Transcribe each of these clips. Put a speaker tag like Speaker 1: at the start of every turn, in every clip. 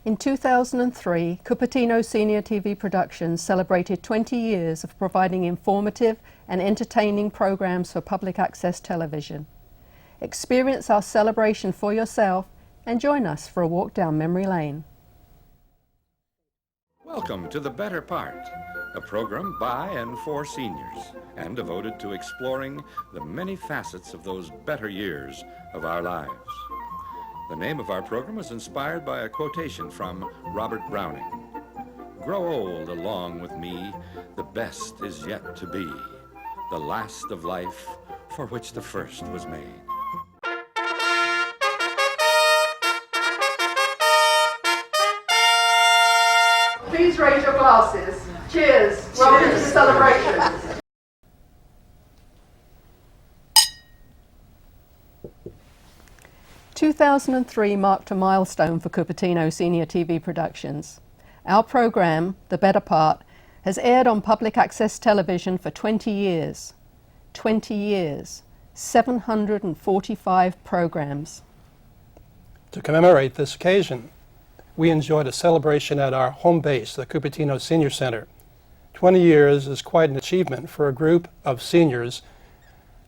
Speaker 1: In 2003, Cupertino Senior TV Productions celebrated 20 years of providing informative and entertaining programs for public access television. Experience our celebration for yourself and join us for a walk down memory lane.
Speaker 2: Welcome to The Better Part, a program by and for seniors and devoted to exploring the many facets of those better years of our lives. The name of our program was inspired by a quotation from Robert Browning. Grow old along with me, the best is yet to be, the last of life for which the first was made.
Speaker 1: Please raise your glasses. Cheers. Welcome to the celebration. "2003 marked a milestone for Cupertino Senior TV Productions. Our program, The Better Part, has aired on public access television for 20 years. 20 years. 745 programs.
Speaker 3: To commemorate this occasion, we enjoyed a celebration at our home base, the Cupertino Senior Center. 20 years is quite an achievement for a group of seniors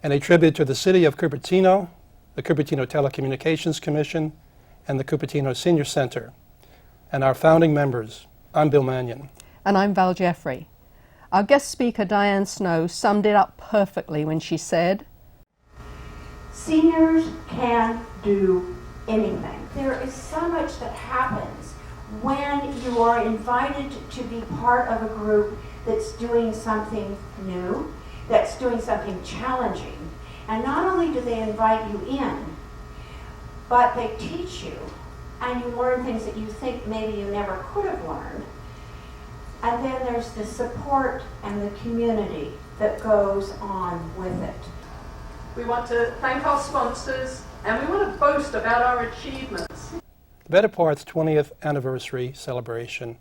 Speaker 3: and a tribute to the city of Cupertino, the Cupertino Telecommunications Commission, and the Cupertino Senior Center, and our founding members. I'm Bill Mannion.
Speaker 1: And I'm Val Jeffrey. Our guest speaker, Diane Snow, summed it up perfectly when she said,
Speaker 4: "Seniors can do anything." There is so much that happens when you are invited to be part of a group that's doing something new, that's doing something challenging. And not only do they invite you in, but they teach you, and you learn things that you think maybe you never could have learned. And then there's the support and the community that goes on with it.
Speaker 1: We want to thank our sponsors and we want to boast about our achievements.
Speaker 3: The Better Part's 20th anniversary celebration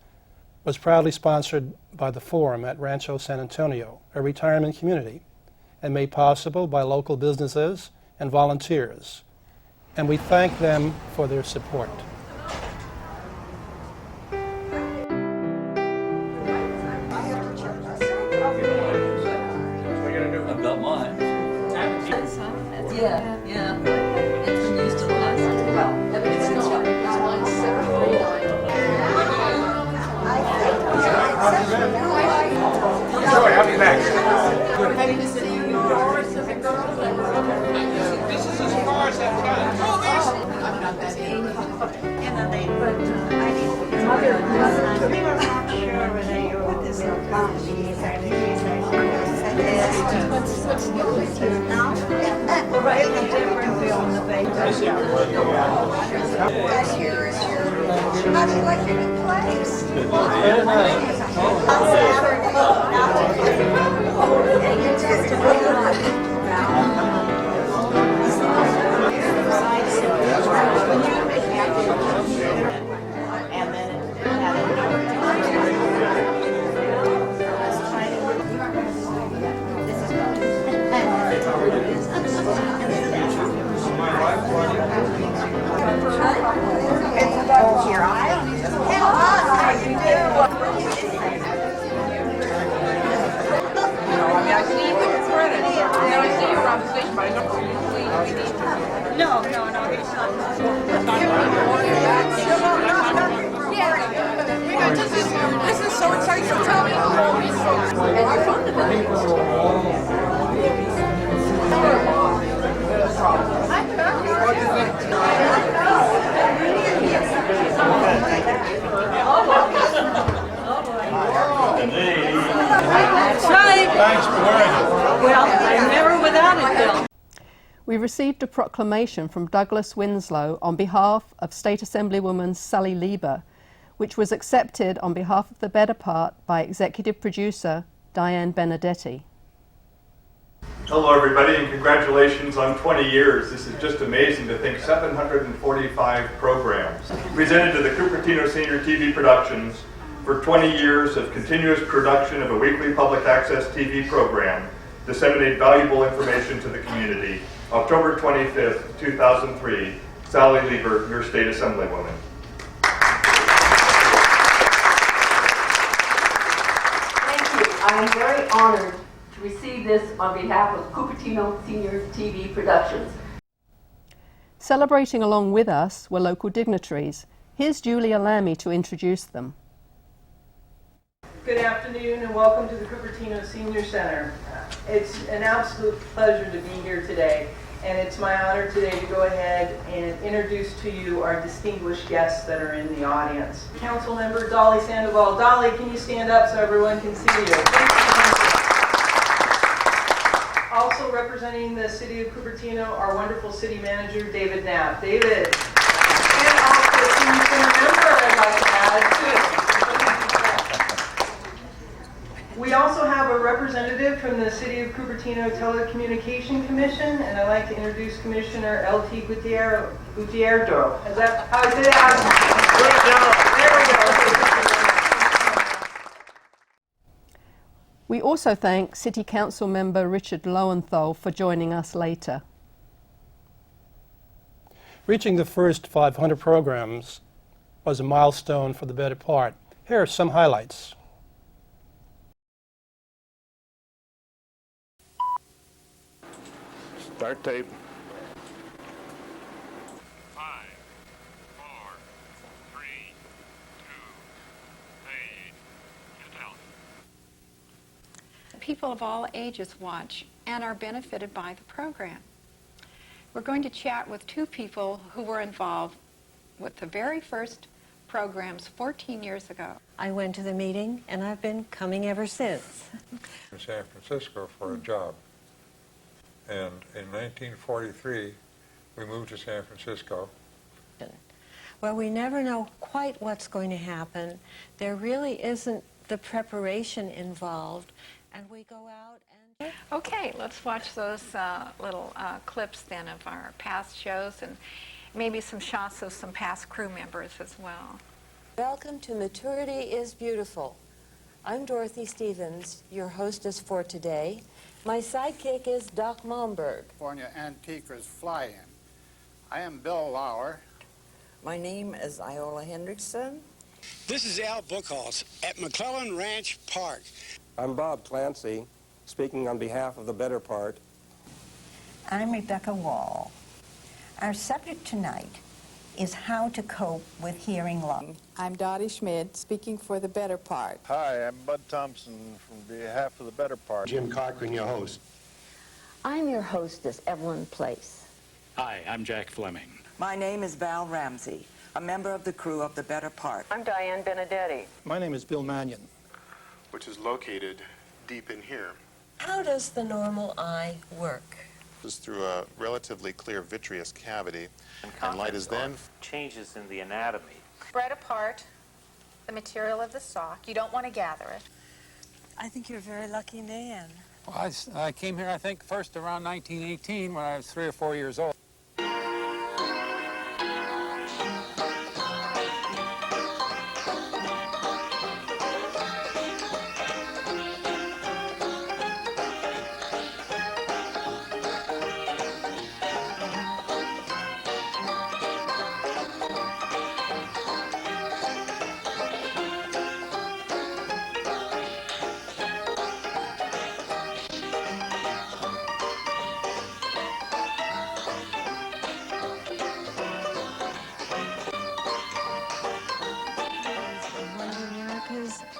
Speaker 3: was proudly sponsored by the Forum at Rancho San Antonio, a retirement community, and made possible by local businesses and volunteers. And we thank them for their support.
Speaker 5: I've got mine.
Speaker 6: Yeah. It's been used to the last time. Well, it's not. Mine's 749.
Speaker 7: Joy, I'll be back.
Speaker 6: Happy to see you.
Speaker 7: This is as far as I've gotten.
Speaker 6: I'm not that age.
Speaker 8: And then they put, I think, we were not sure whether you were this company or the What's new with you now? Really different on the basis. How do you like your new place?
Speaker 5: Very nice.
Speaker 8: And you're just a real and then it's about here. I don't need to tell us how you do.
Speaker 6: I see you with your credit. I see your opposition, but I don't we need to.
Speaker 8: No, he's not.
Speaker 6: This is so exciting. So tell me all these folks. And you're fun to
Speaker 8: That's right.
Speaker 7: Thanks for wearing it.
Speaker 8: Well, I'm never without it, Bill.
Speaker 1: We received a proclamation from Douglas Winslow on behalf of State Assemblywoman Sally Lieber, which was accepted on behalf of The Better Part by executive producer Diane Benedetti.
Speaker 9: Hello everybody, and congratulations on 20 years. This is just amazing to think 745 programs presented to the Cupertino Senior TV Productions for 20 years of continuous production of a weekly public access TV program, disseminate valuable information to the community. October 25th, 2003, Sally Lieber, your State Assemblywoman.
Speaker 10: I am very honored to receive this on behalf of Cupertino Senior TV Productions.
Speaker 1: Celebrating along with us were local dignitaries. Here's Julia Lammy to introduce them.
Speaker 11: Good afternoon and welcome to the Cupertino Senior Center. It's an absolute pleasure to be here today, and it's my honor today to go ahead and introduce to you our distinguished guests that are in the audience. Councilmember Dolly Sandoval. Dolly, can you stand up so everyone can see you? Also representing the city of Cupertino, our wonderful city manager, David Knapp. David. And also a senior center member, I'd like to add, too. We also have a representative from the City of Cupertino Telecommunication Commission, and I'd like to introduce Commissioner L.T. Gutierrez. Is that how I say that? There we go.
Speaker 1: We also thank City Council member Richard Lowenthal for joining us later.
Speaker 3: Reaching the first 500 programs was a milestone for the better part. Here are some highlights.
Speaker 2: Start tape.
Speaker 12: 5, 4, 3, 2, fade, and out.
Speaker 13: People of all ages watch and are benefited by the program. We're going to chat with two people who were involved with the very first programs 14 years ago.
Speaker 14: I went to the meeting and I've been coming ever since.
Speaker 15: In San Francisco for a job. And in 1943, we moved to San Francisco.
Speaker 14: Well, we never know quite what's going to happen. There really isn't the preparation involved. And we go out and...
Speaker 13: Okay, let's watch those little clips then of our past shows and maybe some shots of some past crew members as well.
Speaker 14: Welcome to Maturity is Beautiful. I'm Dorothy Stevens, your hostess for today. My sidekick is Doc Momberg.
Speaker 16: California Antiquers Fly-In. I am Bill Lauer.
Speaker 17: My name is Iola Hendrickson.
Speaker 18: This is Al Buchholz at McClellan Ranch Park.
Speaker 19: I'm Bob Clancy, speaking on behalf of the better part.
Speaker 8: I'm Rebecca Wall. Our subject tonight is how to cope with hearing loss.
Speaker 20: I'm Dottie Schmidt, speaking for the better part.
Speaker 21: Hi, I'm Bud Thompson from behalf of the better part.
Speaker 22: Jim Cochran, your host.
Speaker 23: I'm your hostess, Evelyn Place.
Speaker 24: Hi, I'm Jack Fleming.
Speaker 17: My name is Val Ramsey, a member of the crew of the better part.
Speaker 23: I'm Diane Benedetti.
Speaker 3: My name is Bill Mannion.
Speaker 22: Which is located deep in here.
Speaker 14: How does the normal eye work?
Speaker 22: This is through a relatively clear vitreous cavity, and light is then...
Speaker 25: Changes in the anatomy.
Speaker 26: Spread apart the material of the sock. You don't want to gather it.
Speaker 14: I think you're a very lucky man.
Speaker 27: Well, I came here, I think, first around 1918 when I was 3 or 4 years old.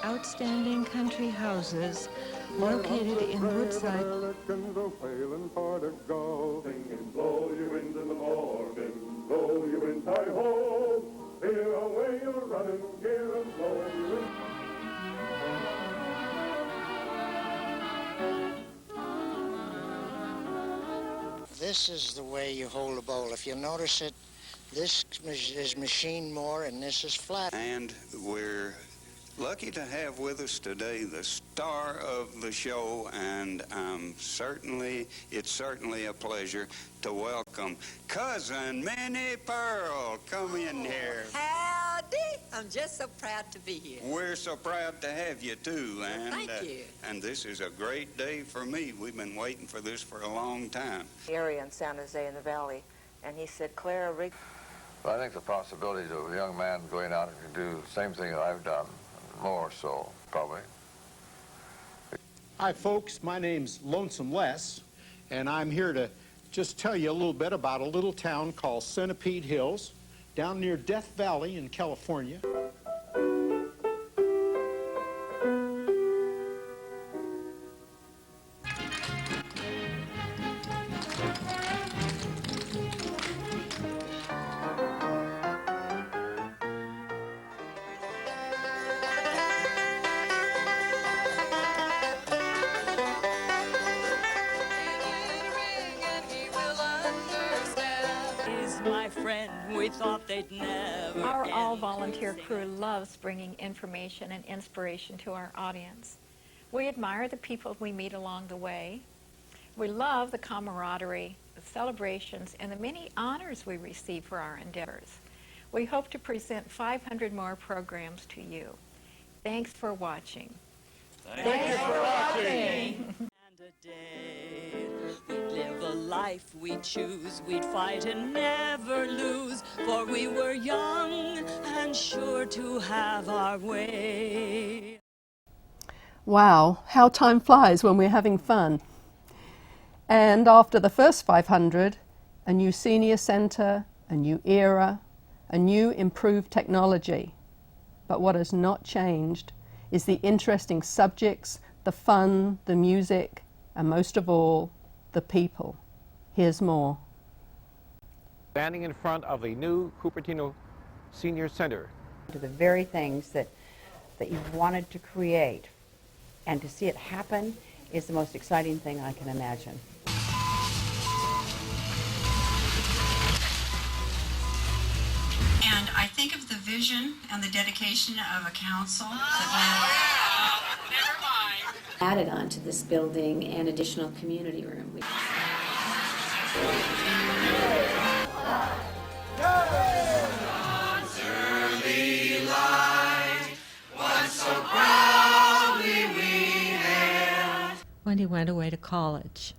Speaker 14: Outstanding country houses located in Woodside.
Speaker 28: Blow you into the morning, blow you in hi-ho, here away you're running, here and blow you in.
Speaker 29: This is the way you hold a bowl. If you notice it, this is machined more and this is flat.
Speaker 30: And we're lucky to have with us today the star of the show, and it's certainly a pleasure to welcome Cousin Minnie Pearl. Come in here.
Speaker 31: Howdy! I'm just so proud to be here.
Speaker 30: We're so proud to have you, too. And,
Speaker 31: thank you.
Speaker 30: And this is a great day for me. We've been waiting for this for a long time.
Speaker 23: Area in San Jose in the Valley, and he said, Clara Rig.
Speaker 32: Well, I think the possibility of a young man going out and do the same thing that I've done, more so, probably.
Speaker 21: Hi, folks. My name's Lonesome Les, and I'm here to just tell you a little bit about a little town called Centipede Hills down near Death Valley in California.
Speaker 1: My friend, we thought they'd never
Speaker 2: Our
Speaker 1: end.
Speaker 2: all-volunteer crew loves bringing information and inspiration to our audience. We admire the people we meet along the way. We love the camaraderie, the celebrations, and the many honors we receive for our endeavors. We hope to present 500 more programs to you. Thanks for watching.
Speaker 1: Thanks for watching. And a day, we'd live a life we choose, we'd fight and never lose, for we were young and sure to have our way.
Speaker 4: Wow, how time flies when we're having fun. And after the first 500, a new senior center, a new era, a new improved technology. But what has not changed is the interesting subjects, the fun, the music, and most of all, the people. Here's more.
Speaker 5: Standing in front of the new Cupertino Senior Center.
Speaker 6: To the very things that you've wanted to create, and to see it happen is the most exciting thing I can imagine.
Speaker 7: And I think of the vision and the dedication of a council
Speaker 9: added on to this building an additional community room.
Speaker 7: early light, once so proudly we hailed.
Speaker 14: When he went away to college.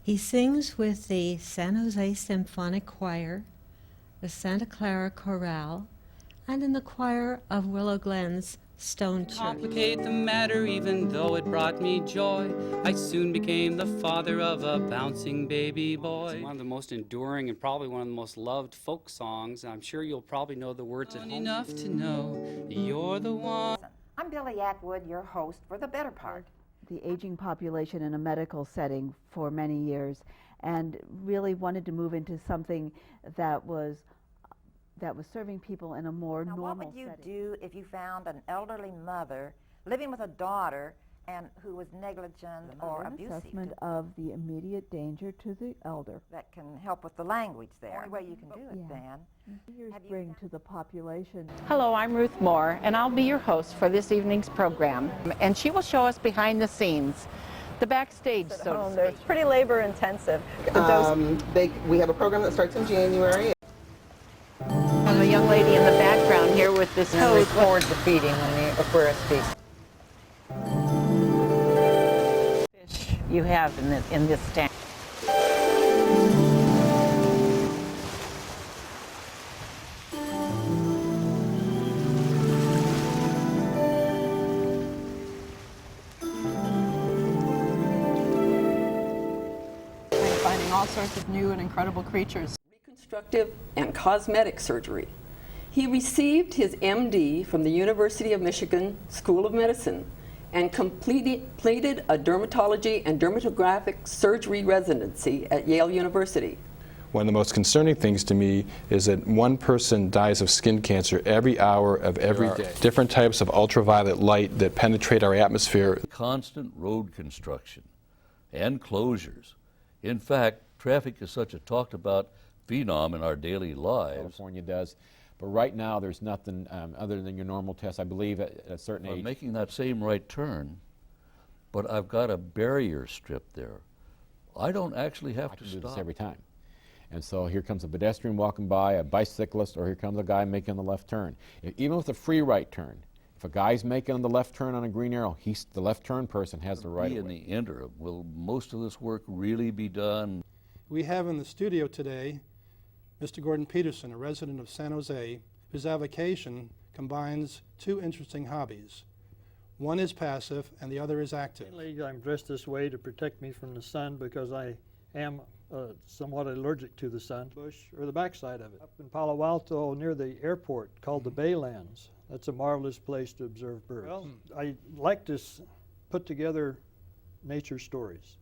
Speaker 14: He sings with the San Jose Symphonic Choir, the Santa Clara Chorale, and in the choir of Willow Glen's Stone Church.
Speaker 10: Complicate the matter even though it brought me joy. I soon became the father of a bouncing baby boy.
Speaker 11: It's one of the most enduring and probably one of the most loved folk songs. I'm sure you'll probably know the words at home.
Speaker 10: Enough to know you're the one.
Speaker 12: I'm Billy Atwood, your host for The Better Part.
Speaker 13: The aging population in a medical setting for many years, and really wanted to move into something that was serving people in a more normal
Speaker 12: setting. What would you do if you found an elderly mother living with a daughter and who was negligent or abusive?
Speaker 13: Assessment of the immediate danger to the elder.
Speaker 12: That can help with the language there. Only way you can do it, Dan.
Speaker 13: Years bring to the population.
Speaker 15: Hello, I'm Ruth Moore, and I'll be your host for this evening's program. And she will show us behind the scenes, the backstage, so to speak.
Speaker 33: It's pretty labor intensive.
Speaker 34: We have a program that starts in January.
Speaker 15: I have a young lady in the background here with this hose.
Speaker 33: Record the feeding when the aquarius speaks.
Speaker 15: Fish you have in this tank.
Speaker 33: Finding all sorts of new and incredible creatures.
Speaker 35: Reconstructive and cosmetic surgery. He received his MD from the University of Michigan School of Medicine and completed a dermatology and dermatographic surgery residency at Yale University.
Speaker 19: One of the most concerning things to me is that one person dies of skin cancer every hour of every day. Different types of ultraviolet light that penetrate our atmosphere.
Speaker 36: Constant road construction and closures. In fact, traffic is such a talked about phenom in our daily lives.
Speaker 37: California does. But right now, there's nothing other than your normal test. I believe at a certain age.
Speaker 36: I'm making that same right turn, but I've got a barrier strip there. I don't actually have to
Speaker 37: do
Speaker 36: stop.
Speaker 37: this every time. And so here comes a pedestrian walking by, a bicyclist, or here comes a guy making the left turn. Even with a free right turn, if a guy's making the left turn on a green arrow, the left turn person has the right of way.
Speaker 36: In the interim, will most of this work really be done?
Speaker 3: We have in the studio today Mr. Gordon Peterson, a resident of San Jose, whose avocation combines two interesting hobbies. One is passive and the other is active.
Speaker 8: Mainly, I'm dressed this way to protect me from the sun because I am somewhat allergic to the sun. Bush, or the backside of it. Up in Palo Alto near the airport called the Baylands. That's a marvelous place to observe birds. Well, I like to put together nature stories.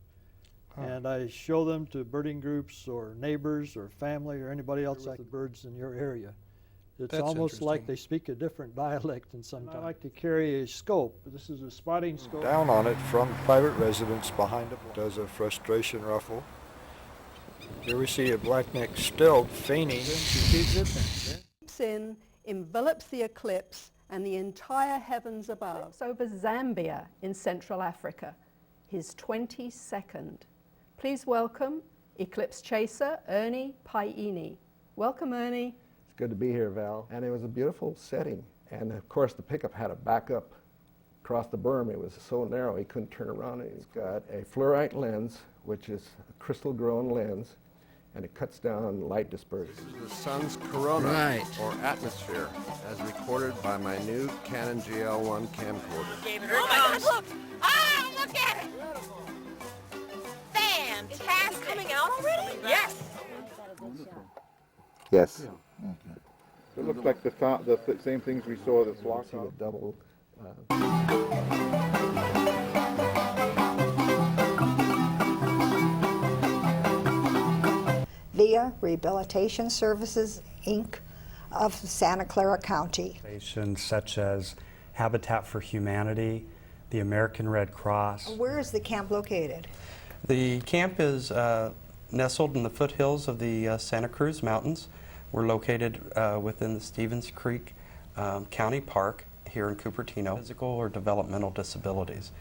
Speaker 8: And I show them to birding groups or neighbors or family or anybody else like the birds in your area. It's
Speaker 3: That's
Speaker 8: almost like
Speaker 3: interesting.
Speaker 8: they speak a different dialect than sometimes. I like to carry a scope. This is a spotting scope.
Speaker 16: Down on it from private residence behind it does a frustration ruffle. Here we see a blackneck stilt feigning.
Speaker 4: Keeps in, envelops the eclipse and the entire heavens above. It's over Zambia in Central Africa, his 22nd. Please welcome eclipse chaser Ernie Paini. Welcome, Ernie.
Speaker 17: It's good to be here, Val. And it was a beautiful setting. And of course, the pickup had a backup across the berm. It was so narrow he couldn't turn around. And he's got a fluorite lens, which is a crystal-grown lens, and it cuts down light dispersion.
Speaker 18: This is the sun's corona, or atmosphere, as recorded by my new Canon GL1 camcorder.
Speaker 12: Oh my God, look! Ah, look at it! Fantastic! It's coming out already? Yes!
Speaker 17: Yes.
Speaker 20: It looks like the same things we saw this lock
Speaker 17: See the double.
Speaker 21: via Rehabilitation Services, Inc. of Santa Clara County.
Speaker 22: Organizations such as Habitat for Humanity, the American Red Cross.
Speaker 21: Where is the camp located?
Speaker 23: The camp is nestled in the foothills of the Santa Cruz Mountains. We're located within the Stevens Creek County Park here in Cupertino. Physical or developmental disabilities.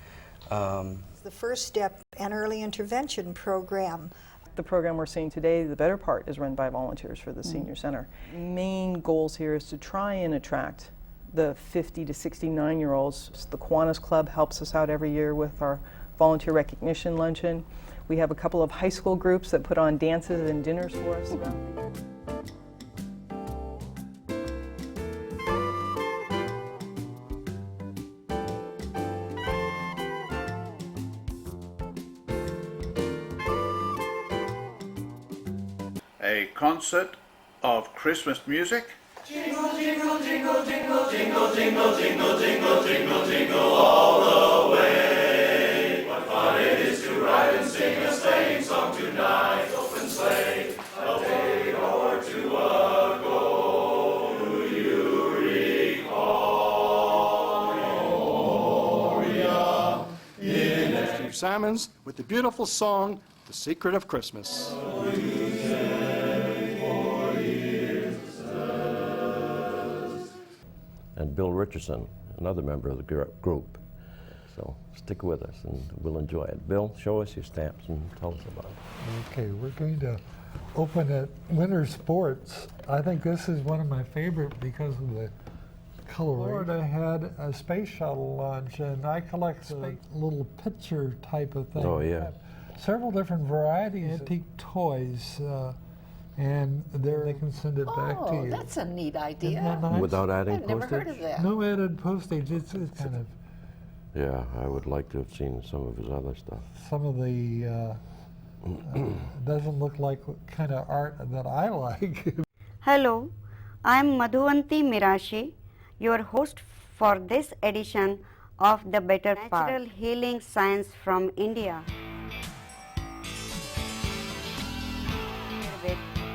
Speaker 21: The First Step and Early Intervention Program.
Speaker 24: The program we're seeing today, the better part, is run by volunteers for the Senior Center. Main goals here is to try and attract the 50 to 69-year-olds. The Kiwanis Club helps us out every year with our volunteer recognition luncheon. We have a couple of high school groups that put on dances and dinners for us.
Speaker 25: A concert of Christmas music.
Speaker 26: Jingle, jingle, jingle, jingle, jingle, jingle, jingle, jingle, jingle, jingle all the way. What fun it is to ride and sing a sleighing song tonight. Open sleigh, a day or two ago. Do you recall? Gloria in
Speaker 27: Steve Simons with the beautiful song, The Secret of Christmas.
Speaker 28: And Bill Richardson, another member of the group. So stick with us and we'll enjoy it. Bill, show us your stamps and tell us about it.
Speaker 29: Okay, we're going to open at Winter Sports. I think this is one of my favorite because of the color. Florida had a space shuttle launch, and I collect a little picture type of thing.
Speaker 28: Oh, yeah.
Speaker 29: Several different varieties of antique toys. And there they can send it back to you.
Speaker 30: Oh, that's a neat idea.
Speaker 29: Isn't that nice?
Speaker 28: Without adding
Speaker 30: I've never heard of that.
Speaker 29: No added postage. It's kind of.
Speaker 28: Yeah, I would like to have seen some of his other stuff.
Speaker 29: Some of the doesn't look like kind of art that I like.
Speaker 31: Hello, I am Madhuvanti Mirashi, your host for this edition of The Better Part, Natural Healing Science from India.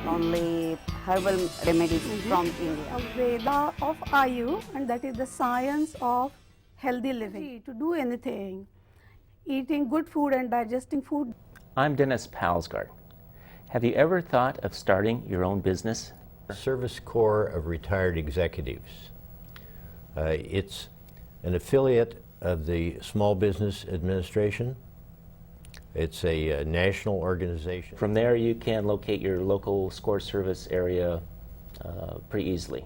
Speaker 31: Only herbal remedies from India.
Speaker 32: Veda of Ayu, and that is the science of healthy living. To do anything, eating good food and digesting food.
Speaker 38: I'm Dennis Palsgard. Have you ever thought of starting your own business?
Speaker 39: Service Corps of Retired Executives. It's an affiliate of the Small Business Administration. It's a national organization.
Speaker 38: From there you can locate your local SCORE service area pretty easily.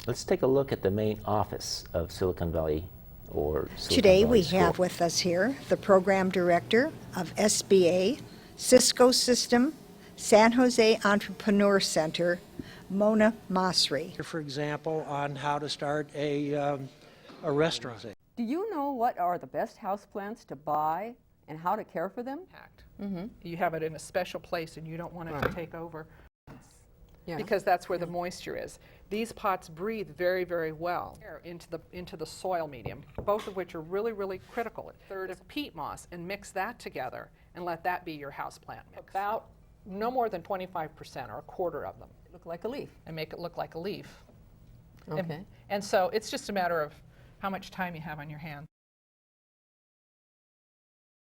Speaker 38: Let's take a look at the main office of Silicon Valley or Silicon
Speaker 21: Today
Speaker 38: Valley
Speaker 21: we
Speaker 38: SCORE.
Speaker 21: have with us here the Program Director of SBA, Cisco System, San Jose Entrepreneur Center, Mona Masri.
Speaker 40: For example, on how to start a restaurant.
Speaker 1: Do you know what are the best houseplants to buy and how to care for them?
Speaker 2: You have it in a special place and you don't want it to take over
Speaker 24: Yeah.
Speaker 2: because that's where the moisture is. These pots breathe very, very well into the soil medium, both of which are really, really critical. A third of peat moss and mix that together and let that be your houseplant mix. About no more than 25% or a quarter of them.
Speaker 24: Look like a leaf.
Speaker 2: And make it look like a leaf.
Speaker 24: Okay.
Speaker 2: And so it's just a matter of how much time you have on your hands.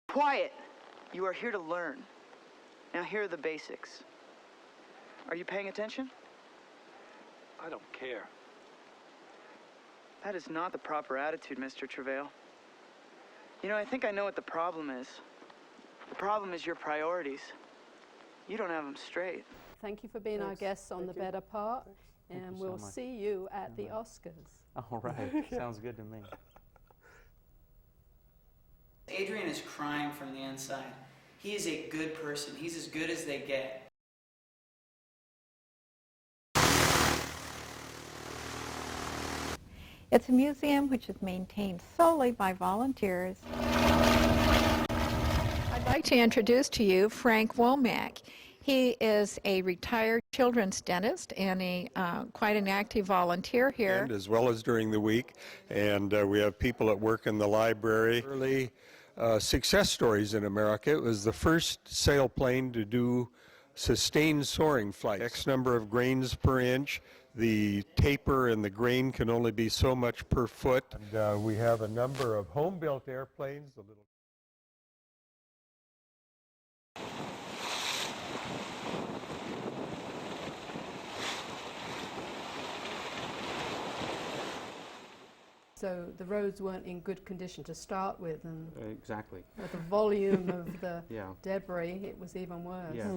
Speaker 3: Quiet. You are here to learn. Now here are the basics. Are you paying attention?
Speaker 5: I don't care.
Speaker 3: That is not the proper attitude, Mr. Travail. You know, I think I know what the problem is. The problem is your priorities. You don't have them straight.
Speaker 4: Thank you for being our guests on The Better Part, and we'll see you at the Oscars.
Speaker 23: All right, sounds good to me.
Speaker 6: Adrian is crying from the inside. He is a good person. He's as good as they get.
Speaker 7: It's a museum which is maintained solely by volunteers. I'd like to introduce to you Frank Womack. He is a retired children's dentist and quite an active volunteer here.
Speaker 8: And as well as during the week, and we have people that work in the library. Early success stories in America. It was the first sailplane to do sustained soaring flight. X number of grains per inch. The taper and the grain can only be so much per foot. And, we have a number of home-built airplanes.
Speaker 4: So the roads weren't in good condition to start with, and
Speaker 23: Exactly.
Speaker 4: with the volume of the
Speaker 23: Yeah.
Speaker 4: debris, it was even worse.
Speaker 23: Yeah.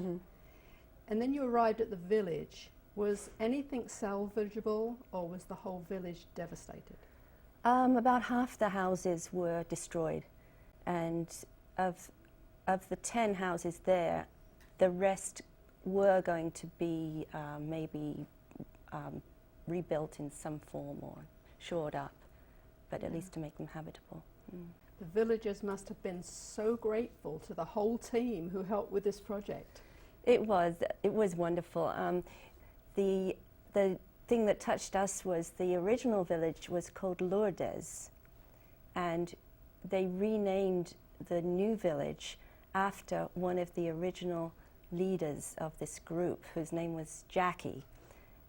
Speaker 4: And then you arrived at the village. Was anything salvageable, or was the whole village devastated?
Speaker 9: About half the houses were destroyed, and of the 10 houses there, the rest were going to be maybe rebuilt in some form or shored up, but at least to make them habitable.
Speaker 4: The villagers must have been so grateful to the whole team who helped with this project.
Speaker 9: It was wonderful. The thing that touched us was the original village was called Lourdes, and they renamed the new village after one of the original leaders of this group, whose name was Jackie,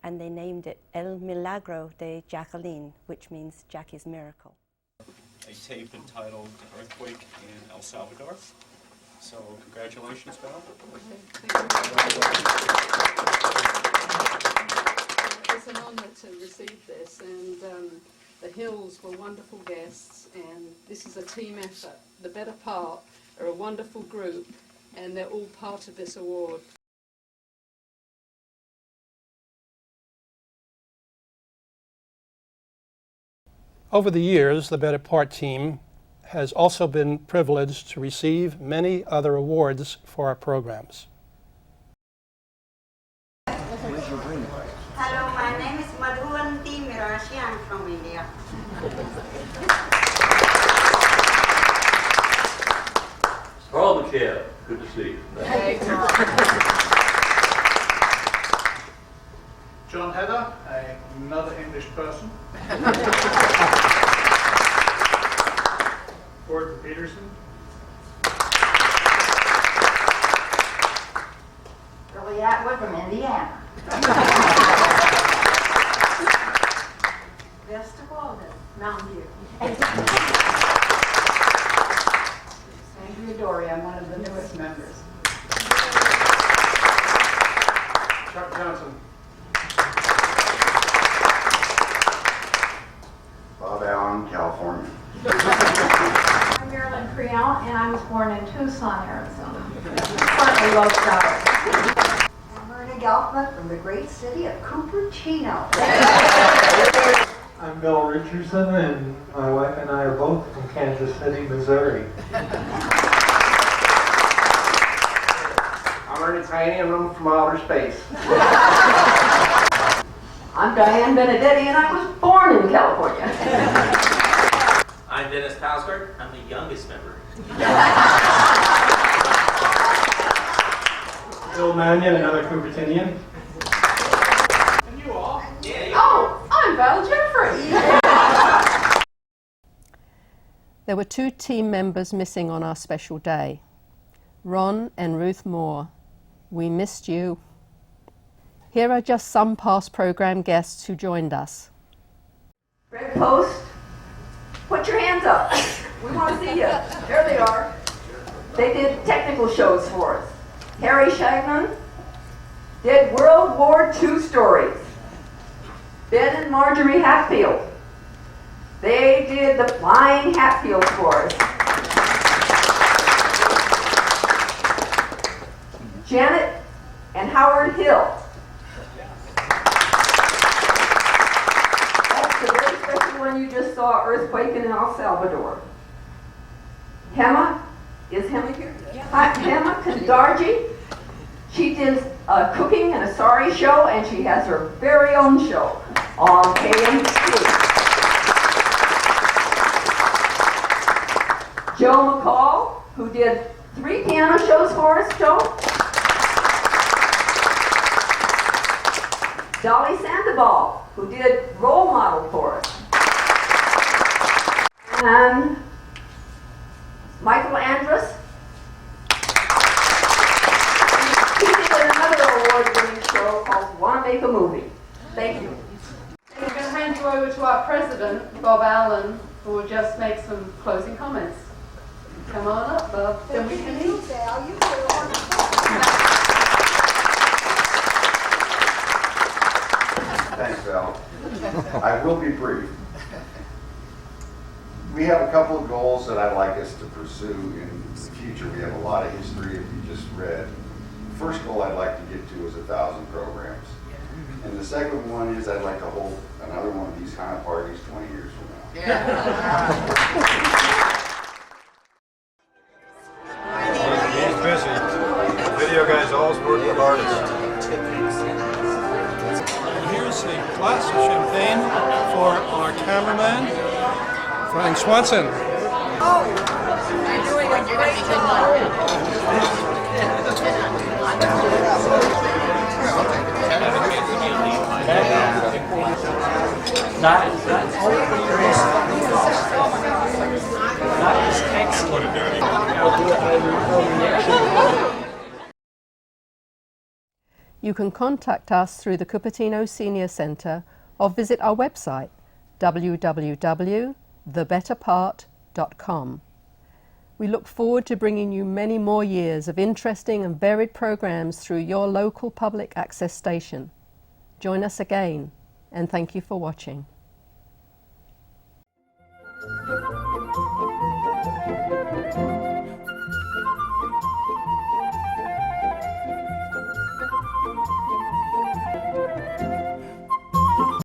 Speaker 9: and they named it El Milagro de Jacqueline, which means Jackie's miracle.
Speaker 10: A tape entitled Earthquake in El Salvador. So congratulations, Val.
Speaker 4: It's an honor to receive this, and the Hills were wonderful guests, and this is a team effort. The Better Part are a wonderful group, and they're all part of this award.
Speaker 27: Over the years, the Better Part team has also been privileged to receive many other awards for our programs.
Speaker 31: Hello, my name is W.A.V.E. I'm from India.
Speaker 11: Carl McCall, good to see you.
Speaker 31: Hey,
Speaker 27: John Heather, another English person. Gordon Peterson.
Speaker 31: Billy Atwood from Indiana. Vesta Walden, Mountain View. Andrea Dory, I'm one of the newest members.
Speaker 27: Chuck Johnson.
Speaker 13: Bob Allen, California.
Speaker 32: I'm Marilyn Creon, and I was born in Tucson, Arizona. Currently Lone Star.
Speaker 31: I'm Ernie Gelfman from the great city of Cupertino.
Speaker 29: I'm Bill Richardson, and my wife and I are both from Kansas City, Missouri.
Speaker 14: I'm Ernie Tiny, and I'm from outer space.
Speaker 31: I'm Diane Benedetti, and I was born in California.
Speaker 12: I'm Dennis Pausgard. I'm the youngest member.
Speaker 15: Bill Mannion, another Cupertinian.
Speaker 12: And you all? Yeah, you
Speaker 4: Oh, I'm Val Jeffrey. There were 2 team members missing on our special day. Ron and Ruth Moore. We missed you. Here are just some past program guests who joined us.
Speaker 1: Red Post, put your hands up. We want to see you. There they are. They did technical shows for us. Harry Scheibman did World War II stories. Ben and Marjorie Hatfield, they did the Flying Hatfields for us. Janet and Howard Hill. That's the very special one you just saw, Earthquake in El Salvador. Hema, is Hema here? Hi, Hema Kandarji. She did a cooking and a sari show, and she has her very own show on KMC. Joe McCall, who did 3 piano shows for us, Joe. Dolly Sandoval, who did Role Model for us. And Michael Andrus. He did another award-winning show called Wanna Make a Movie. Thank you.
Speaker 4: We're going to hand you over to our president, Bob Allen, who will just make some closing comments. Come on up, Bob. Then we can eat.
Speaker 13: Thanks, Val. I will be brief. We have a couple of goals that I'd like us to pursue in the future. We have a lot of history, if you just read. The first goal I'd like to get to is 1,000 programs. And the second one is I'd like to hold another one of these kind of parties 20 years from now.
Speaker 16: He's busy. The video guy's always working the hardest.
Speaker 27: Here's a glass of champagne for our cameraman, Frank Swanson.
Speaker 31: Oh, you're doing a great
Speaker 4: You can contact us through the Cupertino Senior Center or visit our website, www.thebetterpart.com. We look forward to bringing you many more years of interesting and varied programs through your local public access station. Join us again, and thank you for watching.